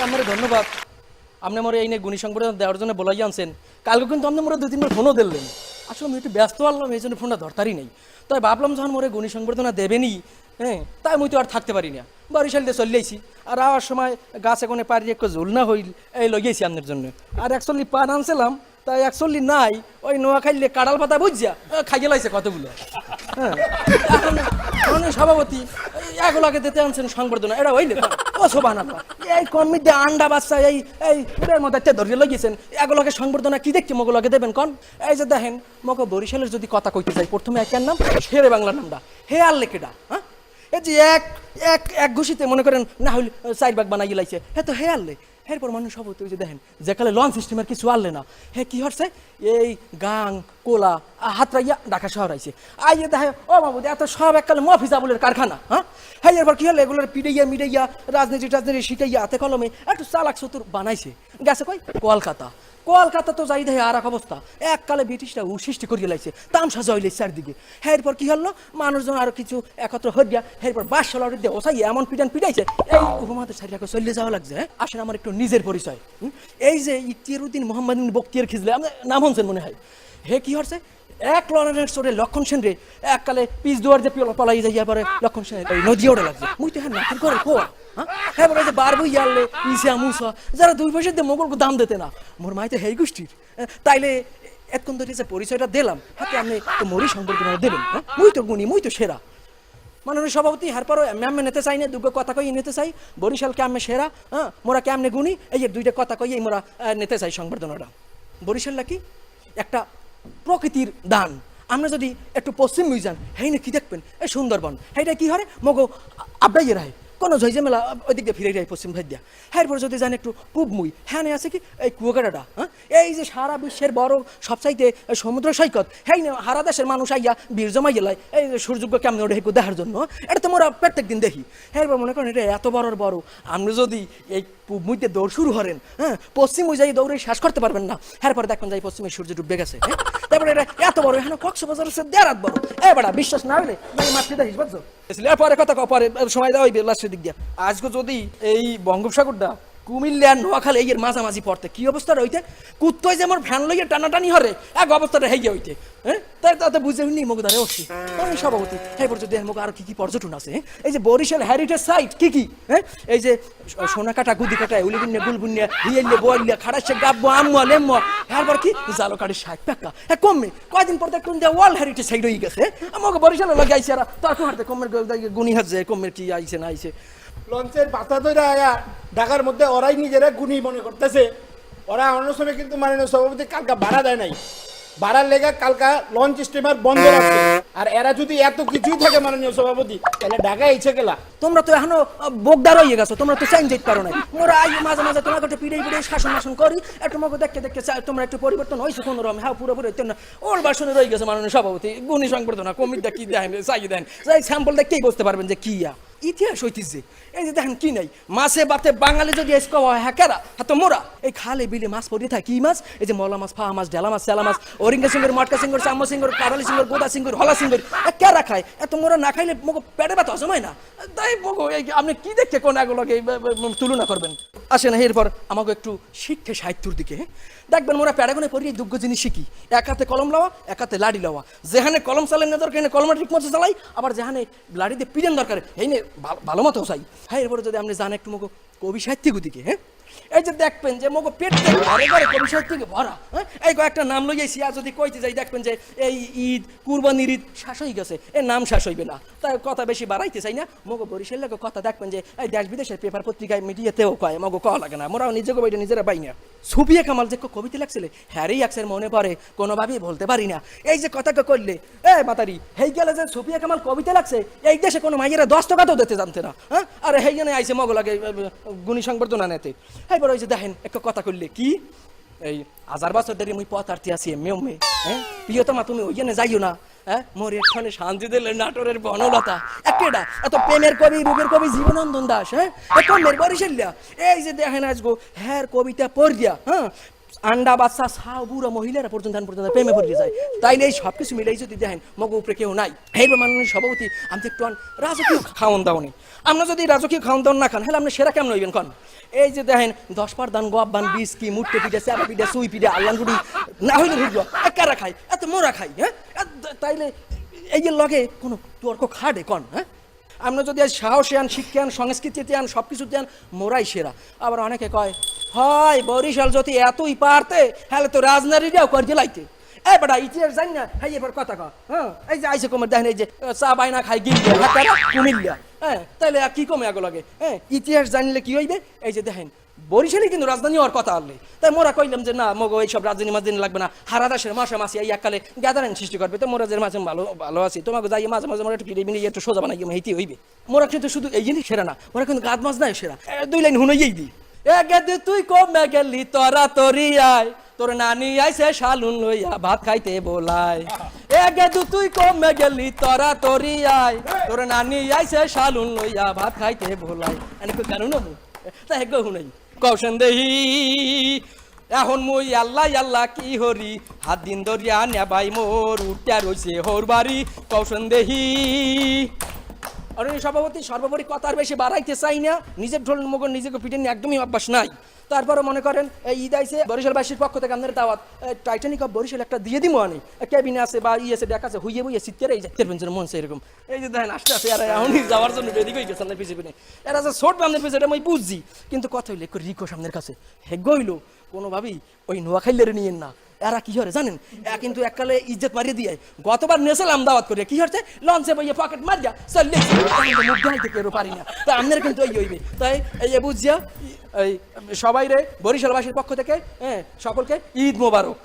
আমার ধন্যবাদ। আপনি আমার এই নিয়ে গুণী সংবর্ধনা দেওয়ার জন্য বলাই আনছেন। কালকে কিন্তু আপনি মোরা 2-3বার ফোনও দিলেন। আসলে আমি একটু ব্যস্ত আনলাম, এই জন্য ফোনটা ধরতারই নেই। তাই ভাবলাম যখন মোরে গুণী সংবর্ধনা দেবেনি, হ্যাঁ, তাই আমি তো আর থাকতে পারি না, বরিশাল দিয়ে চলে আইছি। আর আওয়ার সময় গাছে কোনে পারি একটু ঝোল না হইল, এই লইয়েছি আপনার জন্য। আর অ্যাকচুয়ালি পান আনছিলাম, তাই অ্যাকচুয়ালি নাই, ওই নোয়া খাইলে কাঁড়াল পাতা বুঝছা খাইয়ে লাইছে কতগুলো। হ্যাঁ, এখন সভাপতি এগুলোকে দিতে আনছেন সংবর্ধনা, এটা হইলে ও শোভা না। এই কমিটি আন্ডা বাচ্চা এই এই এর মধ্যে ধরিয়ে লইয়েছেন, এগুলোকে সংবর্ধনা কি দেখছি মগুলোকে দেবেন কন? এই যে দেখেন মগো বরিশালের যদি কথা কইতে যাই, প্রথমে একের নাম শেরে বাংলা নামটা হে আর লেকেডা। হ্যাঁ, এই যে এক এক এক ঘুষিতে মনে করেন না হইলে 4 ভাগ বানাই লাইছে, হ্যাঁ তো হে আনলে। এরপর মানুষ সব ওই যে দেখেন যেকালে লঞ্চ সিস্টেমের কিছু আনলে না, হ্যাঁ কি হচ্ছে এই গাং কোলা হাতরাইয়া ঢাকা শহর আইছে। আইয়ে দেখে ও বাবু এত সব এককালে মফিজাবুলের কারখানা। হ্যাঁ, হ্যাঁ এরপর কি হলো এগুলোর পিড়াইয়া মিড়াইয়া রাজনীতি টাজনীতি শিখাইয়া হাতে কলমে একটু চালাক চতুর বানাইছে। গেছে কই কলকাতা। কলকাতা তো যাই দেখে আর এক অবস্থা, এককালে ব্রিটিশরা সৃষ্টি করিয়ে লাইছে, তামসা জয় লাইছে চারদিকে। হ্যাঁ এরপর কি হলো মানুষজন আরো কিছু একত্র হইয়া এরপর 500 লড়ি দিয়ে ওসাই এমন পিটান পিটাইছে এই উপমাদের সারিয়াকে চলে যাওয়া লাগছে। আসেন আমার একটু নিজের পরিচয়। এই যে ইকতিয়ারউদ্দিন মোহাম্মদ বক্তিয়ার খিজলে আপনি নাম শুনছেন মনে হয়। হে কি হচ্ছে এক লনের চোরে লক্ষণ সেন রে এককালে পিস দুয়ার যে পলাই যাইয়া পরে লক্ষণ সেন নদী ওটা লাগছে। মুই তো হ্যাঁ নাকের করে কোয়া। হ্যাঁ বলে যে বার বই আনলে ইসা মুসা যারা 2 পয়সা দিয়ে মোগলকে দাম দিতে না, মোর মাইতে হেই গোষ্ঠীর। তাইলে এতক্ষণ ধরে যে পরিচয়টা দিলাম, হাতে আপনি তো মরি সংবর্ধনা দেবেন। হ্যাঁ, মুই তো গুণী, মুই তো সেরা। মাননীয় সভাপতি হারপারও আমি নিতে চাই না, দুটো কথা কই নিতে চাই বরিশালকে আমি সেরা। হ্যাঁ, মোরা কেমনে গুণী এই যে 2টা কথা কই মোরা নিতে চাই সংবর্ধনাটা। বরিশালটা কি একটা প্রকৃতির দান। আমরা যদি একটু পশ্চিম যান হেই না কি দেখবেন এই সুন্দরবন, সেইটা কি হয় মগো আব্বাইয়ে রায় কোনো ঝইঝে মেলা ওই দিক দিয়ে ফিরে যায় পশ্চিম ভাই দিয়া। এরপর যদি জান একটু পূব মুই হ্যাঁ আছে কি এই কুয়াকাটাটা। হ্যাঁ, এই যে সারা বিশ্বের বড় সবচাইতে সমুদ্র সৈকত, হেই না হারা দেশের মানুষ আইয়া বীর জমাই গেলাই এই সূর্যজ্ঞ কেমন ওটা হেকু দেখার জন্য। এটা তো মোরা প্রত্যেক দিন দেখি। এরপর মনে করেন এটা এত বড় আপনি যদি এই পূব মুইতে দৌড় শুরু করেন, হ্যাঁ পশ্চিম মুই যাই দৌড়ে শেষ করতে পারবেন না। এরপর দেখবেন যাই পশ্চিমে সূর্য ডুবে গেছে। হ্যাঁ, তারপরে এটা এত বড় এখানে কক্সবাজার হচ্ছে 1.5 বড়। এই বেড়া বিশ্বাস না হলে মাতৃ দেখিস বুঝছো। এরপরে কথা পরে সময় দেওয়া হইবে লাস্টের দিক দিয়া। আজকে যদি এই বঙ্গোপসাগরটা কুমিল্লা আর নোয়াখালী এর মাঝামাঝি পড়তে কি অবস্থা রইতে, কুত্তই যে আমার ভ্যান লইয়া টানাটানি হরে এক অবস্থাটা হেগে হইতে। হ্যাঁ, তাই তাতে বুঝে নি মগ ধরে উঠছি সভাপতি। এরপর যদি মগ আরো কি কি পর্যটন আছে, এই যে বরিশাল হেরিটেজ সাইট কি কি, হ্যাঁ এই যে সোনাকাটা গুদিকাটা উলিগুন্যা গুলগুন্যা হিয়েল্লে বইল্লা খাড়াচ্ছে গাব্বো আম্মা লেম্মা। এরপর কি জালকাড়ি 60 টাকা। হ্যাঁ কমে কয়দিন পর দেখুন যে ওয়ার্ল্ড হেরিটেজ সাইট হয়ে গেছে। আমাকে বরিশালে লাগে আইসে আর তখন হাতে কমের গুনি হাত যায় কমের কি আইসে না আইসে। লঞ্চের বাতা ধরে আয়া ঢাকার মধ্যে ওরাই নিজেরা গুণী মনে করতেছে। ওরা অন্য সময় কিন্তু মাননীয় সভাপতি কালকা ভাড়া দেয় নাই, ভাড়ার লেগা কালকা লঞ্চ স্টিমার বন্ধ আছে। আর এরা যদি এত কিছুই থাকে মাননীয় সভাপতি তাহলে ঢাকায় ইচ্ছে গেলা। তোমরা তো এখনো বোগদার হয়ে গেছো, তোমরা তো চেঞ্জ যেতে পারো নাই। মোরা আই মাঝে মাঝে তোমাকে একটু পিড়ে শাসন করি, একটু মগো দেখতে তোমরা একটু পরিবর্তন হয়েছে কোনো রকম। হ্যাঁ পুরোপুরি ওল্ড ভার্সনে রয়ে গেছে মাননীয় সভাপতি। গুণী সংবর্ধনা কমিটা কি দেন চাই দেন স্যাম্পল দেখতেই বুঝতে পারবেন যে কি ইতিহাস হইতেছে। এই যে দেখেন কি নাই মাছে বাতে বাঙালি যদি হ্যাঁ কেরা হ্যাঁ তো মোরা এই খালে বিলে মাছ পড়ে থাকে। কি মাছ? এই যে মলা মাছ, ফাহা মাছ, ঢেলা মাছ, চেলা মাছ, অরিঙ্গা সিঙ্গর, মটকা সিঙ্গর, চাম্মা সিঙ্গর, কারালি সিঙ্গর, গোদা সিঙ্গর, হলা সিঙ্গর কেরা খায়। এত মোরা না খাইলে মগো পেটে ব্যথা হজম হয় না। তাই মগো আপনি কি দেখে কোন এগুলোকে তুলনা করবেন? আসেন এরপর আমাকে একটু শিক্ষা সাহিত্যর দিকে দেখবেন। মোরা প্যারাগনে পড়ি এই দুগ্গ জিনিস শিখি, এক হাতে কলম লওয়া, এক হাতে লাড়ি লওয়া। যেখানে কলম চালেন না দরকার এখানে কলমটা ঠিক মতো চালাই, আবার যেখানে লাড়ি দিয়ে পিড়েন দরকার এই ভালো মতো চাই। হ্যাঁ এরপরে যদি আপনি জানেন একটু মগো কবি সাহিত্যিক দিকে, হ্যাঁ এই যে দেখবেন যে মগো পেট ঘরে ঘরে কবি সাহিত্যিকে ভরা। হ্যাঁ, এই কয়েকটা নাম লইয়াছি আর যদি কইতে যাই দেখবেন যে এই ঈদ কুরবানির ঈদ শ্বাস হয়ে গেছে, এর নাম শ্বাস হইবে না। তাই কথা বেশি বাড়াইতে চাই না। মগো বরিশালের কথা দেখবেন যে এই দেশ বিদেশের পেপার পত্রিকায় মিডিয়াতেও কয়, মগো কওয়া লাগে না। মোরাও নিজেকে বইটা নিজেরা পাই না। সুফিয়া কামাল যে কবিতা লাগছিলে হ্যারি আকসের মনে পড়ে কোনোভাবেই বলতে পারি না। এই যে কথাকে করলে এ মাতারি হেই গেলে যে সুফিয়া কামাল কবিতা লাগছে এই দেশে কোনো মাইয়েরা 10 টাকাতেও দিতে জানতে না। হ্যাঁ, আর হেই জন্য আইসে মগো লাগে গুণী সংবর্ধনা নেতে। এইবার ওই যে দেখেন একটা কথা করলে কি এই 1000 বছর ধরে মুই পথ আরতি আছি মেয়ে। হ্যাঁ প্রিয়তমা তুমি ওই জন্য যাইও না। হ্যাঁ, মোর এখানে শান্তি দিলে নাটোরের বনলতা একেডা এত প্রেমের কবি রূপের কবি জীবনানন্দ দাস। হ্যাঁ কমের বরিশালিয়া এই যে দেখেন আজগো হ্যাঁ কবিতা পড় দিয়া। হ্যাঁ আন্ডা বাচ্চা ছাও বুড়ো মহিলারা পর্যন্ত প্রেমে পড়ে যায়। তাইলে এই সব কিছু মিলেই যদি দেখেন মগ উপরে কেউ নাই, এইবার মাননীয় সভাপতি আমি একটু রাজকীয় খাওয়ান দাও নেই। আমরা যদি রাজকীয় খাওয়ান দাওয়ান না খান হলে আপনি সেরা কেমন হইবেন কন? এই যে দেখেন 10 পার দান গোয়াব বান বিস্কি মুট্টে পিঠে চাপা পিঠে সুই পিঠে আল্লাঙ্গুড়ি না হইলে ঢুকলো কারা খাই এত মোরা খাই। হ্যাঁ তাইলে এই যে লগে কোনো তর্ক খাটে কন? হ্যাঁ আমরা যদি আজ সাহসে আন শিক্ষা আন সংস্কৃতিতে আন সব কিছুতে আন মোরাই সেরা। আবার অনেকে কয় হয় বরিশাল যদি এতই পারতে হলে তো রাজনারীরাও করে লাইতে। এই বেটা ইতিহাস জানি না, হ্যাঁ এবার কথা কয়। হ্যাঁ এই যে আইসে কমে দেখেন এই যে চা বাইনা খাই গিল্লা কুমিল্লা, হ্যাঁ তাইলে কি কমে আগে লাগে? হ্যাঁ ইতিহাস জানলে কি হইবে? এই যে দেখেন বরিশালই কিন্তু রাজধানী হওয়ার কথা আনলে, তাই মোরা কইলাম যে না মগো এইসব রাজধানী মাঝদিন লাগবে না, হারা দেশের মাসে মাসি এই এককালে গ্যাদারিং সৃষ্টি করবে। তো মোরা যে মাঝে ভালো ভালো আছি তোমাকে যাই মাঝে মাঝে মোরা একটু ফিরে মিনিয়ে একটু সোজা বানাই হেঁটে হইবে। মোরা কিন্তু শুধু এই জিনিস সেরা না, মোরা কিন্তু গাদ মাছ নাই সেরা। 2 লাইন হুনইয়েই দি এ গেদে তুই কমে গেলি তোরা তরি আয়, তোর নানি আইছে শালুন লইয়া ভাত খাইতে boলায়। এ গেদু তুই কমে গেলি তোরা তরি আয়, তোর নানি আইছে শালুন লইয়া ভাত খাইতে boলায়। এনে কই জানো না মু তা হেগো হুনাই কৌশন দেহি এখন মুই আল্লাহ আল্লাহ কি হরি হাত দিন দরিয়া নেবাই মোর উঠা রইছে হোর বাড়ি কৌশন দেহি। আর সভাপতি সর্বোপরি কথার বেশি বাড়াইতে চাই না, নিজের ঢোল মগর নিজেকে পিটে নিয়ে একদমই অভ্যাস নাই। তারপরে মনে করেন এই ঈদ আইসে বরিশালবাসীর পক্ষ থেকে আপনার দাওয়াত টাইটানিক অফ বরিশাল একটা দিয়ে দিব অনেক ক্যাবিনে আছে বা আছে দেখা আছে হুইয়ে বুইয়ে শীতের এই যাচ্ছে পেন্সের মন এরকম এই যে দেখেন আসতে আসে আর এখনই যাওয়ার জন্য রেডি হয়ে গেছে আপনার পিছিয়ে এরা যে ছোট আপনার পিছিয়ে এটা আমি বুঝছি, কিন্তু কথা হইলে একটু রিকো সামনের কাছে হেগ হইলো কোনোভাবেই ওই নোয়াখাইলের নিয়েন না। এরা কি হরে জানেন কিন্তু এককালে ইজ্জত মারিয়ে দিয়ে গতবার নেছিলাম দাওয়াত করে কি হচ্ছে লঞ্চে বইয়ে পকেট মারিয়া চললে মুখ দেখাইতে কেউ পারি না, তাই আপনার কিন্তু এই হইবে। তাই এই বুঝিয়া এই সবাই রে বরিশালবাসীর পক্ষ থেকে হ্যাঁ সকলকে ঈদ মোবারক।